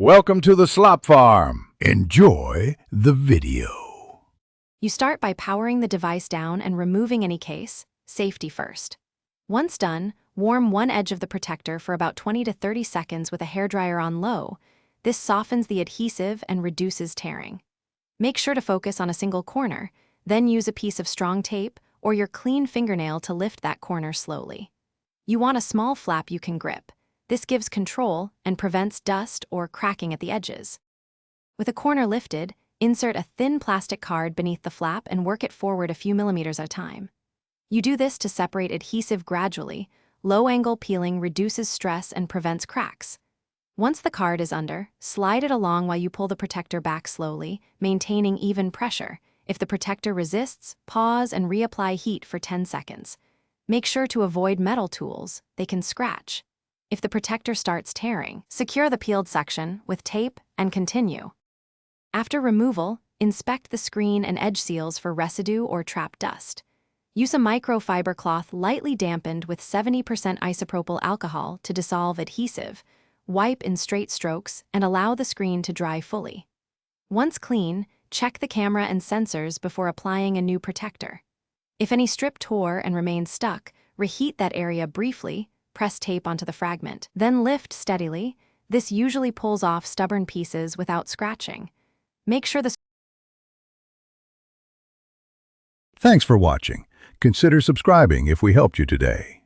Welcome to the Slop Farm. Enjoy the video. You start by powering the device down and removing any case, safety first. Once done, warm one edge of the protector for about 20 to 30 seconds with a hairdryer on low. This softens the adhesive and reduces tearing. Make sure to focus on a single corner, then use a piece of strong tape or your clean fingernail to lift that corner slowly. You want a small flap you can grip. This gives control and prevents dust or cracking at the edges. With a corner lifted, insert a thin plastic card beneath the flap and work it forward a few millimeters at a time. You do this to separate adhesive gradually. Low-angle peeling reduces stress and prevents cracks. Once the card is under, slide it along while you pull the protector back slowly, maintaining even pressure. If the protector resists, pause and reapply heat for 10 seconds. Make sure to avoid metal tools, they can scratch. If the protector starts tearing, secure the peeled section with tape and continue. After removal, inspect the screen and edge seals for residue or trapped dust. Use a microfiber cloth lightly dampened with 70% isopropyl alcohol to dissolve adhesive. Wipe in straight strokes and allow the screen to dry fully. Once clean, check the camera and sensors before applying a new protector. If any strip tore and remained stuck, reheat that area briefly, press tape onto the fragment, then lift steadily. This usually pulls off stubborn pieces without scratching. Make sure the Thanks for watching. Consider subscribing if we helped you today.